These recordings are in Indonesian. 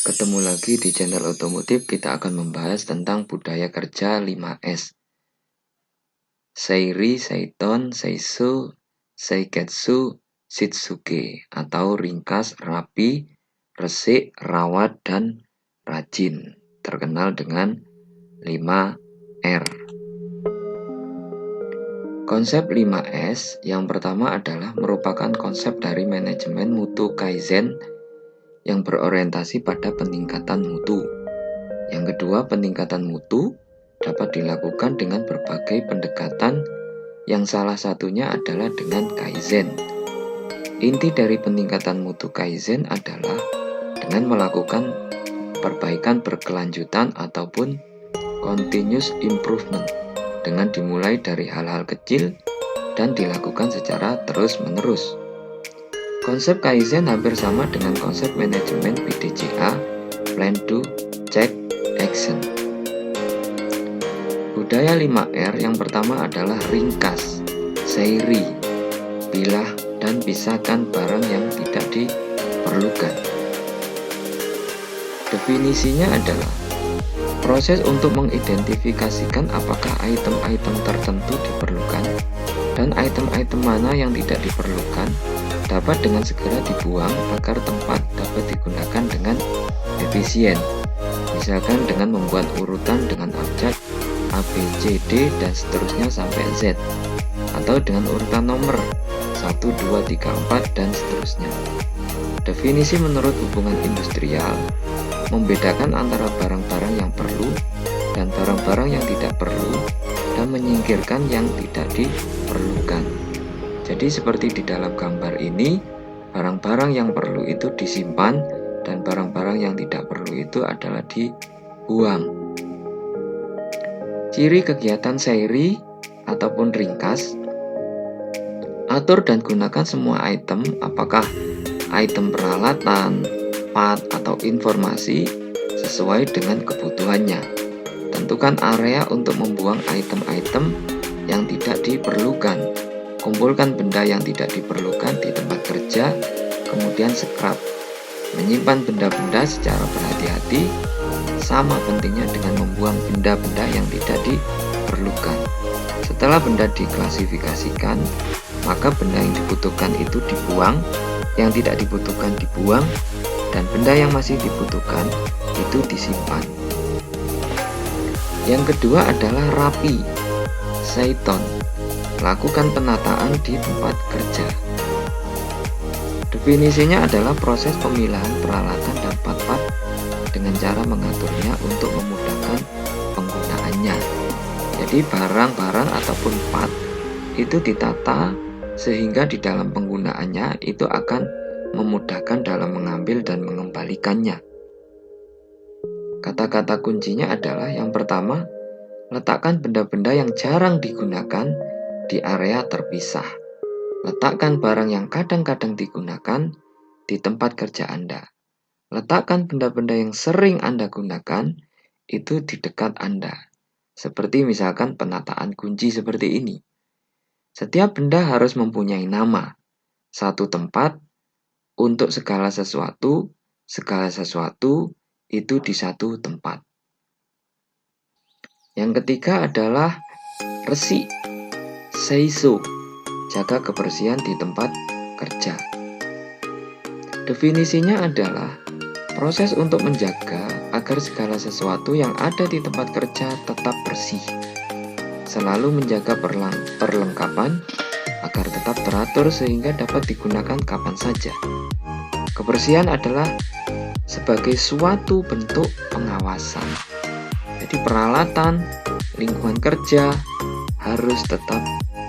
Ketemu lagi di channel otomotif. Kita akan membahas tentang budaya kerja 5S. Seiri, Seiton, Seisu, Seiketsu, Shitsuke, atau ringkas, rapi, resik, rawat, dan rajin. Terkenal dengan 5R. Konsep 5S yang pertama adalah merupakan konsep dari manajemen mutu kaizen yang berorientasi pada peningkatan mutu. Yang kedua, peningkatan mutu dapat dilakukan dengan berbagai pendekatan yang salah satunya adalah dengan kaizen. Inti dari peningkatan mutu kaizen adalah dengan melakukan perbaikan berkelanjutan ataupun continuous improvement dengan dimulai dari hal-hal kecil dan dilakukan secara terus-menerus. Konsep kaizen hampir sama dengan konsep manajemen PDCA, Plan, Do, Check, Action. Budaya 5R yang pertama adalah ringkas, seiri, pilah dan pisahkan barang yang tidak diperlukan. Definisinya adalah proses untuk mengidentifikasikan apakah item-item tertentu diperlukan dan item-item mana yang tidak diperlukan dapat dengan segera dibuang agar tempat dapat digunakan dengan efisien. Misalkan dengan membuat urutan dengan abjad A, B, C, D, dan seterusnya sampai Z, atau dengan urutan nomor 1, 2, 3, 4, dan seterusnya. Definisi menurut hubungan industrial membedakan antara barang-barang yang perlu dan barang-barang yang tidak perlu dan menyingkirkan yang tidak diperlukan. Jadi seperti di dalam gambar ini, barang-barang yang perlu itu disimpan dan barang-barang yang tidak perlu itu adalah dibuang. Ciri kegiatan seiri ataupun ringkas: atur dan gunakan semua item, apakah item peralatan, part, atau informasi sesuai dengan kebutuhannya. Tentukan area untuk membuang item-item yang tidak diperlukan. Kumpulkan benda yang tidak diperlukan di tempat kerja, kemudian scrap. Menyimpan benda-benda secara berhati-hati sama pentingnya dengan membuang benda-benda yang tidak diperlukan. Setelah benda diklasifikasikan, maka benda yang dibutuhkan itu dibuang, yang tidak dibutuhkan dibuang, dan benda yang masih dibutuhkan itu disimpan. Yang kedua adalah rapi, Seiton. Lakukan penataan di tempat kerja. Definisinya adalah proses pemilahan peralatan dan part-part dengan cara mengaturnya untuk memudahkan penggunaannya. Jadi barang-barang ataupun part itu ditata sehingga di dalam penggunaannya itu akan memudahkan dalam mengambil dan mengembalikannya. Kata-kata kuncinya adalah yang pertama, letakkan benda-benda yang jarang digunakan di area terpisah. Letakkan barang yang kadang-kadang digunakan di tempat kerja Anda. Letakkan benda-benda yang sering Anda gunakan itu di dekat Anda. Seperti misalkan penataan kunci seperti ini. Setiap benda harus mempunyai nama. Satu tempat untuk segala sesuatu itu di satu tempat. Yang ketiga adalah resik, seisu, jaga kebersihan di tempat kerja. Definisinya adalah proses untuk menjaga agar segala sesuatu yang ada di tempat kerja tetap bersih. Selalu menjaga perlengkapan agar tetap teratur sehingga dapat digunakan kapan saja. Kebersihan adalah sebagai suatu bentuk pengawasan. Jadi peralatan, lingkungan kerja harus tetap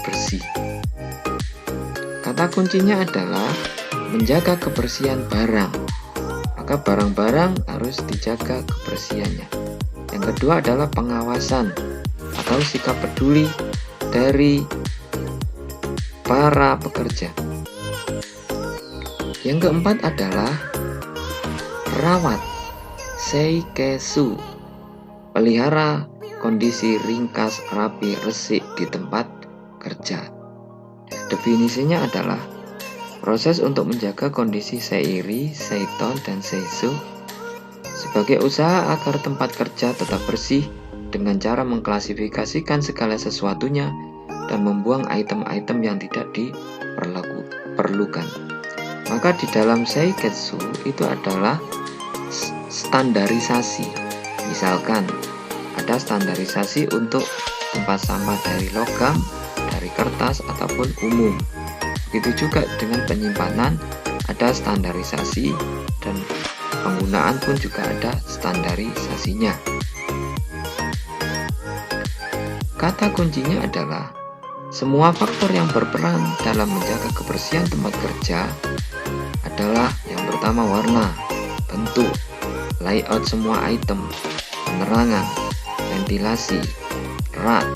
bersih. Kata kuncinya adalah menjaga kebersihan barang. Maka barang-barang harus dijaga kebersihannya. Yang kedua adalah pengawasan atau sikap peduli dari para pekerja. Yang keempat adalah rawat, seikesu, pelihara kondisi ringkas, rapi, resik di tempat kerja. Definisinya adalah proses untuk menjaga kondisi seiri, seiton, dan seisu Sebagai usaha agar tempat kerja tetap bersih dengan cara mengklasifikasikan segala sesuatunya dan membuang item-item yang tidak diperlukan. Maka di dalam Seiketsu itu adalah standarisasi. Misalkan ada standarisasi untuk tempat sampah dari logam, dari kertas ataupun umum. Begitu juga dengan penyimpanan ada standarisasi dan penggunaan pun juga ada standarisasinya. Kata kuncinya adalah semua faktor yang berperan dalam menjaga kebersihan tempat kerja adalah yang pertama warna, bentuk, layout semua item, penerangan, ventilasi, rak,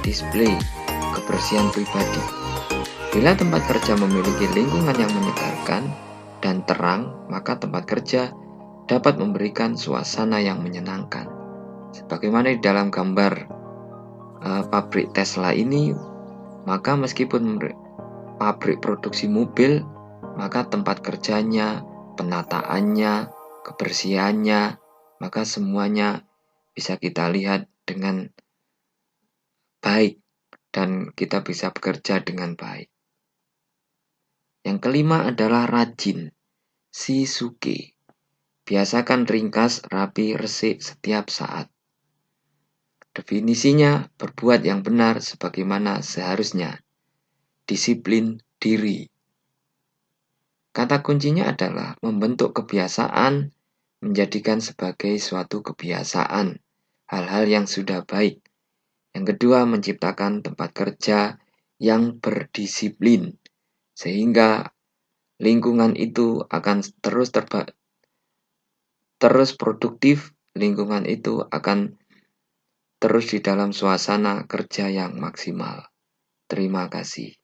display, kebersihan pribadi. Bila tempat kerja memiliki lingkungan yang menyegarkan dan terang, maka tempat kerja dapat memberikan suasana yang menyenangkan. Sebagaimana di dalam gambar pabrik Tesla ini, maka meskipun pabrik produksi mobil, maka tempat kerjanya, penataannya, kebersihannya, maka semuanya bisa kita lihat dengan baik dan kita bisa bekerja dengan baik. Yang kelima adalah rajin, shisuke. Biasakan ringkas, rapi, resik setiap saat. Definisinya berbuat yang benar sebagaimana seharusnya. Disiplin diri. Kata kuncinya adalah membentuk kebiasaan, menjadikan sebagai suatu kebiasaan hal-hal yang sudah baik. Yang kedua, menciptakan tempat kerja yang berdisiplin sehingga lingkungan itu akan terus produktif, lingkungan itu akan terus di dalam suasana kerja yang maksimal. Terima kasih.